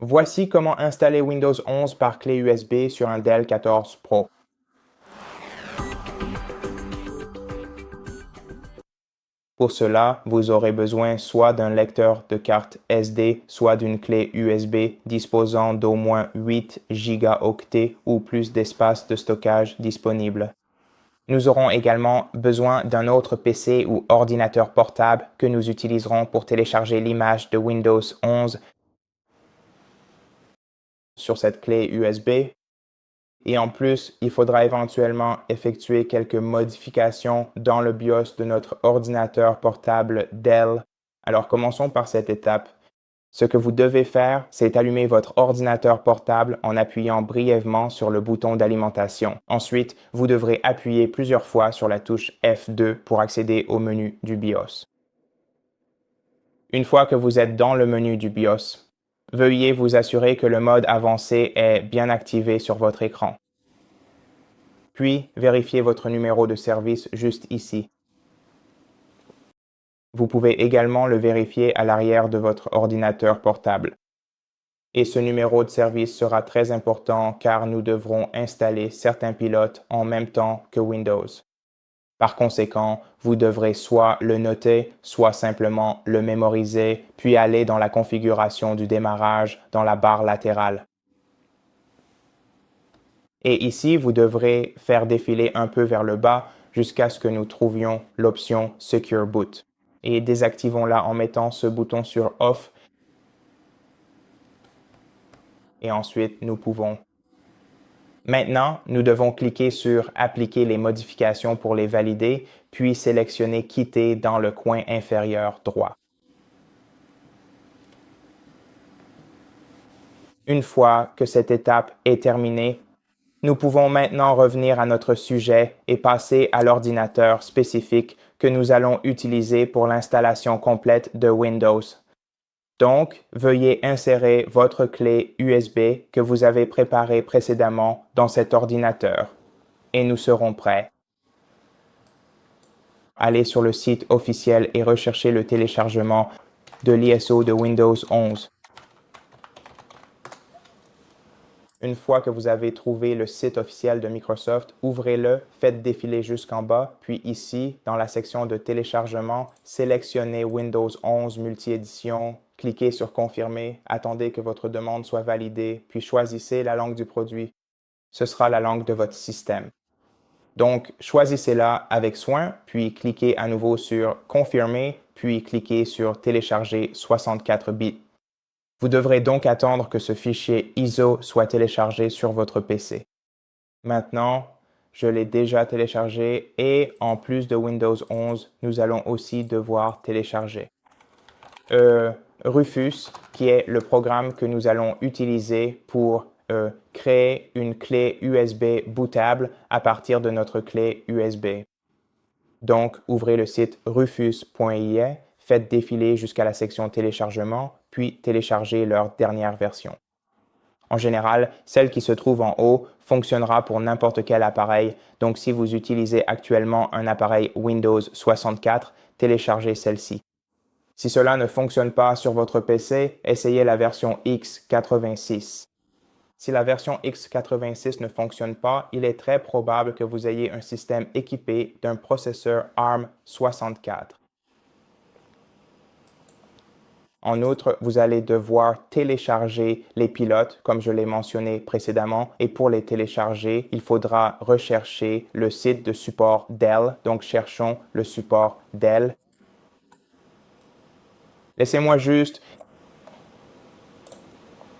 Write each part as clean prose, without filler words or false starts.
Voici comment installer Windows 11 par clé USB sur un Dell 14 Pro. Pour cela, vous aurez besoin soit d'un lecteur de carte SD, soit d'une clé USB disposant d'au moins 8 gigaoctets ou plus d'espace de stockage disponible. Nous aurons également besoin d'un autre PC ou ordinateur portable que nous utiliserons pour télécharger l'image de Windows 11 sur cette clé USB. Et en plus, il faudra éventuellement effectuer quelques modifications dans le BIOS de notre ordinateur portable Dell. Alors commençons par cette étape. Ce que vous devez faire, c'est allumer votre ordinateur portable en appuyant brièvement sur le bouton d'alimentation. Ensuite, vous devrez appuyer plusieurs fois sur la touche F2 pour accéder au menu du BIOS. Une fois que vous êtes dans le menu du BIOS, veuillez vous assurer que le mode avancé est bien activé sur votre écran. Puis, vérifiez votre numéro de service juste ici. Vous pouvez également le vérifier à l'arrière de votre ordinateur portable. Et ce numéro de service sera très important car nous devrons installer certains pilotes en même temps que Windows. Par conséquent, vous devrez soit le noter, soit simplement le mémoriser, puis aller dans la configuration du démarrage dans la barre latérale. Et ici, vous devrez faire défiler un peu vers le bas jusqu'à ce que nous trouvions l'option Secure Boot. Et désactivons-la en mettant ce bouton sur Off. Et ensuite, nous pouvons. Maintenant, nous devons cliquer sur Appliquer les modifications pour les valider, puis sélectionner Quitter dans le coin inférieur droit. Une fois que cette étape est terminée, nous pouvons maintenant revenir à notre sujet et passer à l'ordinateur spécifique que nous allons utiliser pour l'installation complète de Windows. Donc, veuillez insérer votre clé USB que vous avez préparée précédemment dans cet ordinateur et nous serons prêts. Allez sur le site officiel et recherchez le téléchargement de l'ISO de Windows 11. Une fois que vous avez trouvé le site officiel de Microsoft, ouvrez-le, faites défiler jusqu'en bas, puis ici, dans la section de téléchargement, sélectionnez Windows 11 Multi-édition, cliquez sur Confirmer, attendez que votre demande soit validée, puis choisissez la langue du produit. Ce sera la langue de votre système. Donc, choisissez-la avec soin, puis cliquez à nouveau sur Confirmer, puis cliquez sur Télécharger 64 bits. Vous devrez donc attendre que ce fichier ISO soit téléchargé sur votre PC. Maintenant, je l'ai déjà téléchargé et en plus de Windows 11, nous allons aussi devoir télécharger Rufus, qui est le programme que nous allons utiliser pour créer une clé USB bootable à partir de notre clé USB. Donc, ouvrez le site rufus.ie, faites défiler jusqu'à la section téléchargement, puis téléchargez leur dernière version. En général, celle qui se trouve en haut fonctionnera pour n'importe quel appareil, donc si vous utilisez actuellement un appareil Windows 64, téléchargez celle-ci. Si cela ne fonctionne pas sur votre PC, essayez la version x86. Si la version x86 ne fonctionne pas, il est très probable que vous ayez un système équipé d'un processeur ARM 64. En outre, vous allez devoir télécharger les pilotes, comme je l'ai mentionné précédemment, et pour les télécharger, il faudra rechercher le site de support Dell, donc cherchons le support Dell. Laissez-moi juste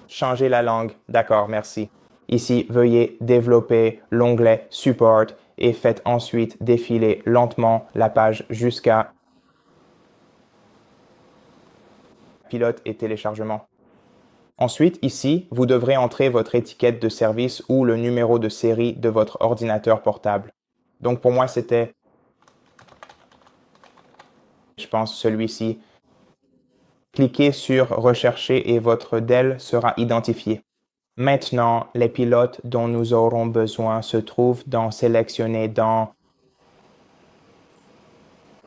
changer la langue. D'accord, merci. Ici, veuillez développer l'onglet Support et faites ensuite défiler lentement la page jusqu'à Pilote et téléchargement. Ensuite, ici, vous devrez entrer votre étiquette de service ou le numéro de série de votre ordinateur portable. Donc pour moi, c'était, je pense, celui-ci. Cliquez sur Rechercher et votre Dell sera identifié. Maintenant, les pilotes dont nous aurons besoin se trouvent dans Sélectionner dans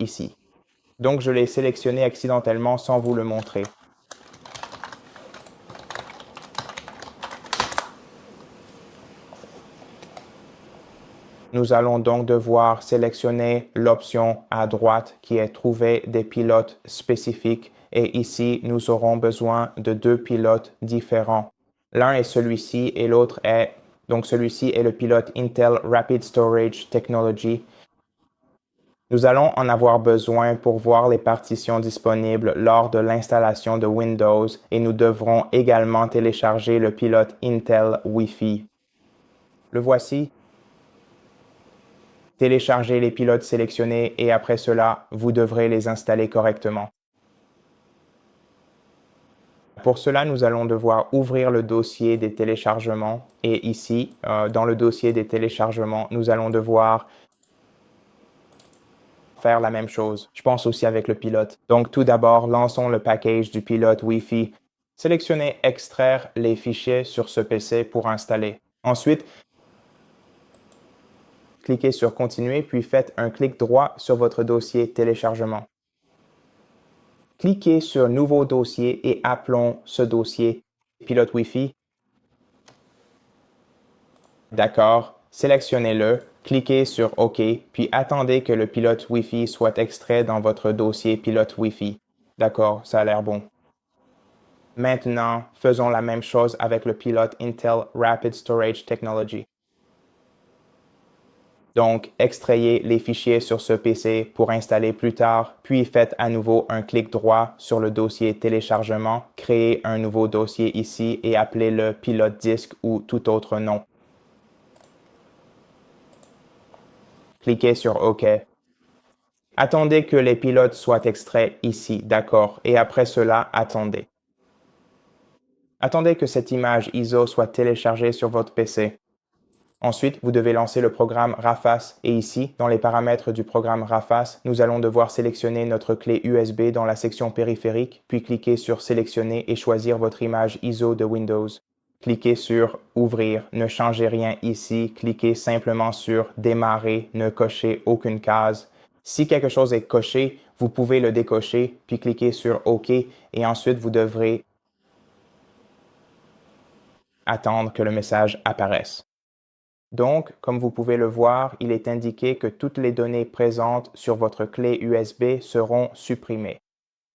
ici. Donc je l'ai sélectionné accidentellement sans vous le montrer. Nous allons donc devoir sélectionner l'option à droite qui est Trouver des pilotes spécifiques et ici, nous aurons besoin de deux pilotes différents. L'un est celui-ci et l'autre est, donc celui-ci est le pilote Intel Rapid Storage Technology. Nous allons en avoir besoin pour voir les partitions disponibles lors de l'installation de Windows et nous devrons également télécharger le pilote Intel Wi-Fi. Le voici. Téléchargez les pilotes sélectionnés et après cela, vous devrez les installer correctement. Pour cela, nous allons devoir ouvrir le dossier des téléchargements et ici, dans le dossier des téléchargements, nous allons devoir faire la même chose. Je pense aussi avec le pilote. Donc tout d'abord, lançons le package du pilote Wi-Fi. Sélectionnez Extraire les fichiers sur ce PC pour installer. Ensuite, cliquez sur Continuer puis faites un clic droit sur votre dossier Téléchargement. Cliquez sur Nouveau dossier et appelons ce dossier Pilote Wi-Fi. D'accord, sélectionnez-le, cliquez sur OK, puis attendez que le pilote Wi-Fi soit extrait dans votre dossier Pilote Wi-Fi. D'accord, ça a l'air bon. Maintenant, faisons la même chose avec le pilote Intel Rapid Storage Technology. Donc, extrayez les fichiers sur ce PC pour installer plus tard, puis faites à nouveau un clic droit sur le dossier téléchargement, créez un nouveau dossier ici et appelez-le pilote disque ou tout autre nom. Cliquez sur OK. Attendez que les pilotes soient extraits ici, d'accord, et après cela, attendez. Attendez que cette image ISO soit téléchargée sur votre PC. Ensuite, vous devez lancer le programme RAFAS et ici, dans les paramètres du programme RAFAS, nous allons devoir sélectionner notre clé USB dans la section périphérique, puis cliquer sur Sélectionner et choisir votre image ISO de Windows. Cliquez sur Ouvrir, ne changez rien ici, cliquez simplement sur Démarrer, ne cochez aucune case. Si quelque chose est coché, vous pouvez le décocher, puis cliquer sur OK et ensuite vous devrez attendre que le message apparaisse. Donc, comme vous pouvez le voir, il est indiqué que toutes les données présentes sur votre clé USB seront supprimées.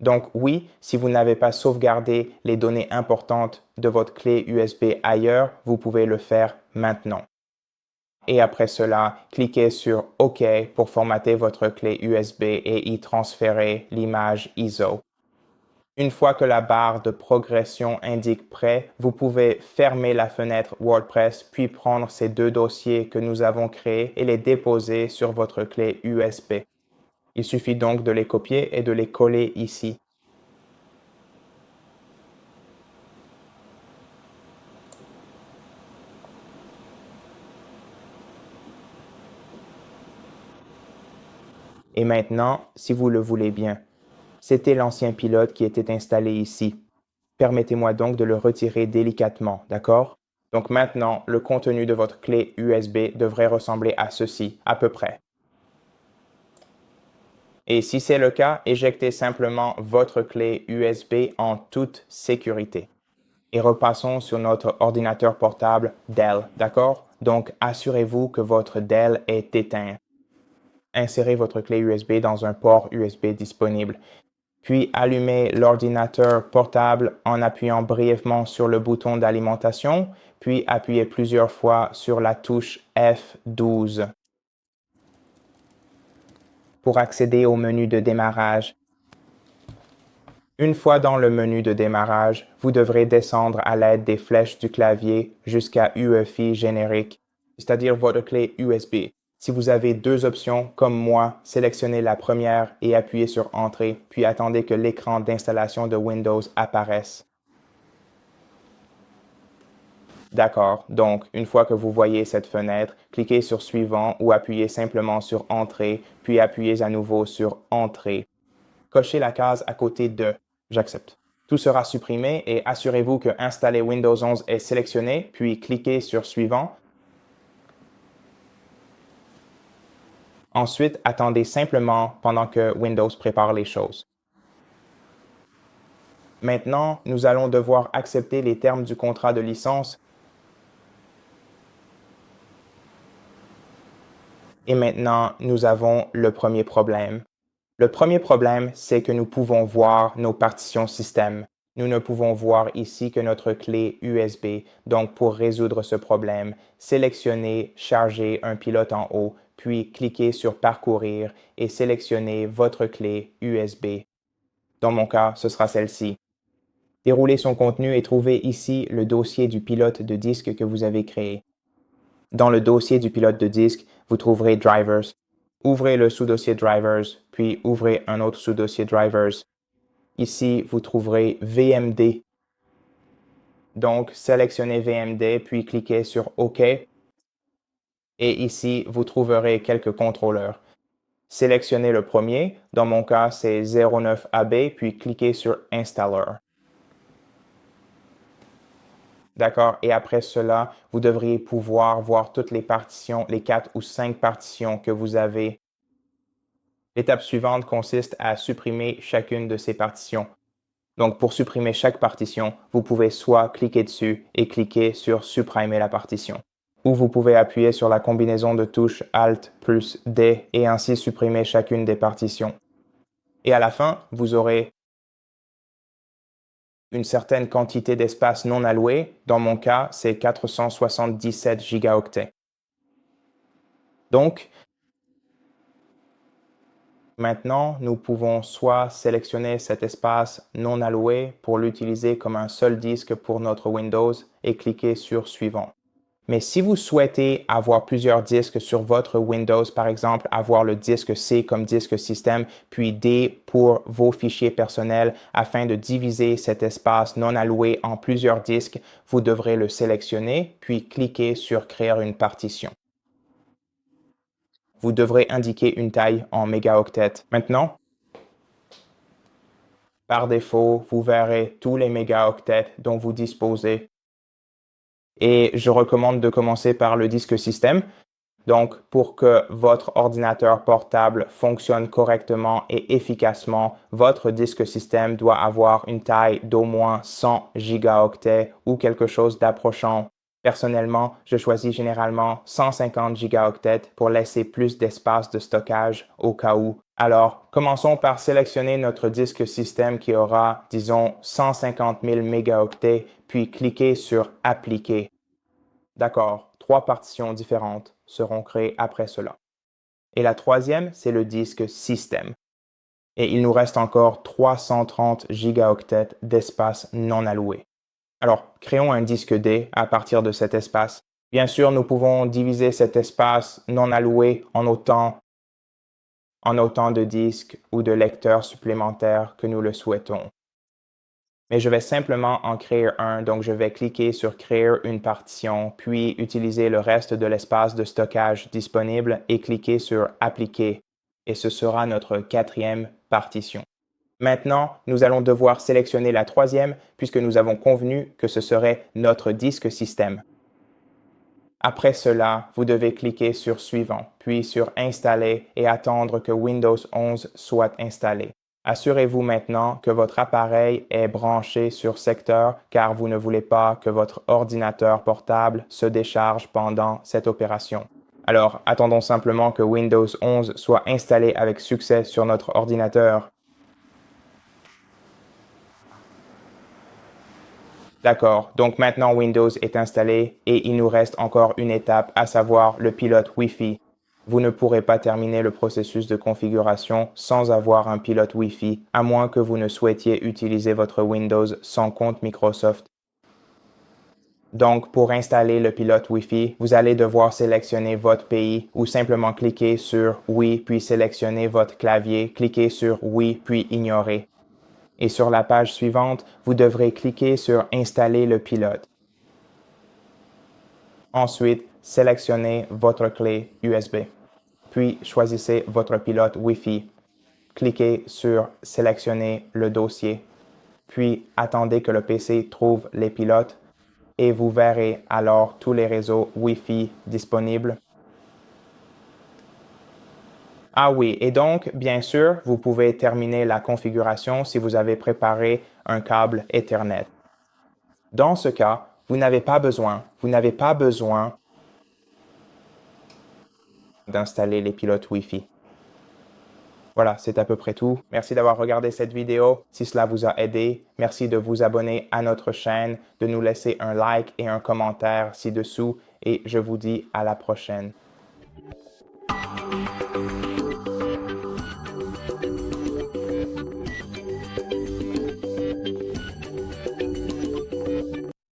Donc oui, si vous n'avez pas sauvegardé les données importantes de votre clé USB ailleurs, vous pouvez le faire maintenant. Et après cela, cliquez sur OK pour formater votre clé USB et y transférer l'image ISO. Une fois que la barre de progression indique prêt, vous pouvez fermer la fenêtre WordPress puis prendre ces deux dossiers que nous avons créés et les déposer sur votre clé USB. Il suffit donc de les copier et de les coller ici. Et maintenant, si vous le voulez bien, c'était l'ancien pilote qui était installé ici. Permettez-moi donc de le retirer délicatement, d'accord? Donc maintenant, le contenu de votre clé USB devrait ressembler à ceci, à peu près. Et si c'est le cas, éjectez simplement votre clé USB en toute sécurité. Et repassons sur notre ordinateur portable Dell, d'accord? Donc, assurez-vous que votre Dell est éteint. Insérez votre clé USB dans un port USB disponible. Puis allumez l'ordinateur portable en appuyant brièvement sur le bouton d'alimentation, puis appuyez plusieurs fois sur la touche F12. Pour accéder au menu de démarrage. Une fois dans le menu de démarrage, vous devrez descendre à l'aide des flèches du clavier jusqu'à UEFI générique, c'est-à-dire votre clé USB. Si vous avez deux options, comme moi, sélectionnez la première et appuyez sur Entrée, puis attendez que l'écran d'installation de Windows apparaisse. D'accord, donc une fois que vous voyez cette fenêtre, cliquez sur Suivant ou appuyez simplement sur Entrée, puis appuyez à nouveau sur Entrée. Cochez la case à côté de J'accepte. Tout sera supprimé et assurez-vous que Installer Windows 11 est sélectionné, puis cliquez sur Suivant. Ensuite, attendez simplement pendant que Windows prépare les choses. Maintenant, nous allons devoir accepter les termes du contrat de licence. Et maintenant, nous avons le premier problème. Le premier problème, c'est que nous pouvons voir nos partitions système. Nous ne pouvons voir ici que notre clé USB. Donc, pour résoudre ce problème, sélectionnez Charger un pilote en haut, puis cliquez sur Parcourir et sélectionnez votre clé USB. Dans mon cas, ce sera celle-ci. Déroulez son contenu et trouvez ici le dossier du pilote de disque que vous avez créé. Dans le dossier du pilote de disque, vous trouverez Drivers. Ouvrez le sous-dossier Drivers, puis ouvrez un autre sous-dossier Drivers. Ici, vous trouverez VMD. Donc, sélectionnez VMD, puis cliquez sur OK. Et ici, vous trouverez quelques contrôleurs. Sélectionnez le premier, dans mon cas, c'est 09AB, puis cliquez sur Installer. D'accord? Et après cela, vous devriez pouvoir voir toutes les partitions, les 4 ou 5 partitions que vous avez. L'étape suivante consiste à supprimer chacune de ces partitions. Donc, pour supprimer chaque partition, vous pouvez soit cliquer dessus et cliquer sur Supprimer la partition, ou vous pouvez appuyer sur la combinaison de touches Alt plus D et ainsi supprimer chacune des partitions. Et à la fin, vous aurez une certaine quantité d'espace non alloué. Dans mon cas, c'est 477 gigaoctets. Donc, maintenant, nous pouvons soit sélectionner cet espace non alloué pour l'utiliser comme un seul disque pour notre Windows et cliquer sur Suivant. Mais si vous souhaitez avoir plusieurs disques sur votre Windows, par exemple, avoir le disque C comme disque système, puis D pour vos fichiers personnels, afin de diviser cet espace non alloué en plusieurs disques, vous devrez le sélectionner, puis cliquer sur Créer une partition. Vous devrez indiquer une taille en mégaoctets. Maintenant, par défaut, vous verrez tous les mégaoctets dont vous disposez. Et je recommande de commencer par le disque système. Donc, pour que votre ordinateur portable fonctionne correctement et efficacement, votre disque système doit avoir une taille d'au moins 100 gigaoctets ou quelque chose d'approchant. Personnellement, je choisis généralement 150 gigaoctets pour laisser plus d'espace de stockage au cas où. Alors, commençons par sélectionner notre disque système qui aura, disons, 150 000 mégaoctets, puis cliquez sur Appliquer. D'accord, 3 partitions différentes seront créées après cela. Et la troisième, c'est le disque système. Et il nous reste encore 330 gigaoctets d'espace non alloué. Alors, créons un disque D à partir de cet espace. Bien sûr, nous pouvons diviser cet espace non alloué en autant de disques ou de lecteurs supplémentaires que nous le souhaitons. Mais je vais simplement en créer un, donc je vais cliquer sur Créer une partition, puis utiliser le reste de l'espace de stockage disponible et cliquer sur Appliquer. Et ce sera notre 4e partition. Maintenant, nous allons devoir sélectionner la 3e puisque nous avons convenu que ce serait notre disque système. Après cela, vous devez cliquer sur Suivant, puis sur Installer et attendre que Windows 11 soit installé. Assurez-vous maintenant que votre appareil est branché sur secteur car vous ne voulez pas que votre ordinateur portable se décharge pendant cette opération. Alors, attendons simplement que Windows 11 soit installé avec succès sur notre ordinateur. D'accord, donc maintenant Windows est installé et il nous reste encore une étape, à savoir le pilote Wi-Fi. Vous ne pourrez pas terminer le processus de configuration sans avoir un pilote Wi-Fi, à moins que vous ne souhaitiez utiliser votre Windows sans compte Microsoft. Donc, pour installer le pilote Wi-Fi, vous allez devoir sélectionner votre pays ou simplement cliquer sur Oui, puis sélectionner votre clavier, cliquez sur Oui, puis Ignorer. Et sur la page suivante, vous devrez cliquer sur Installer le pilote. Ensuite, sélectionnez votre clé USB. Puis, choisissez votre pilote Wi-Fi. Cliquez sur Sélectionner le dossier. Puis, attendez que le PC trouve les pilotes et vous verrez alors tous les réseaux Wi-Fi disponibles. Ah oui, et donc, bien sûr, vous pouvez terminer la configuration si vous avez préparé un câble Ethernet. Dans ce cas, vous n'avez pas besoin d'installer les pilotes Wi-Fi. Voilà, c'est à peu près tout. Merci d'avoir regardé cette vidéo. Si cela vous a aidé, merci de vous abonner à notre chaîne, de nous laisser un like et un commentaire ci-dessous et je vous dis à la prochaine.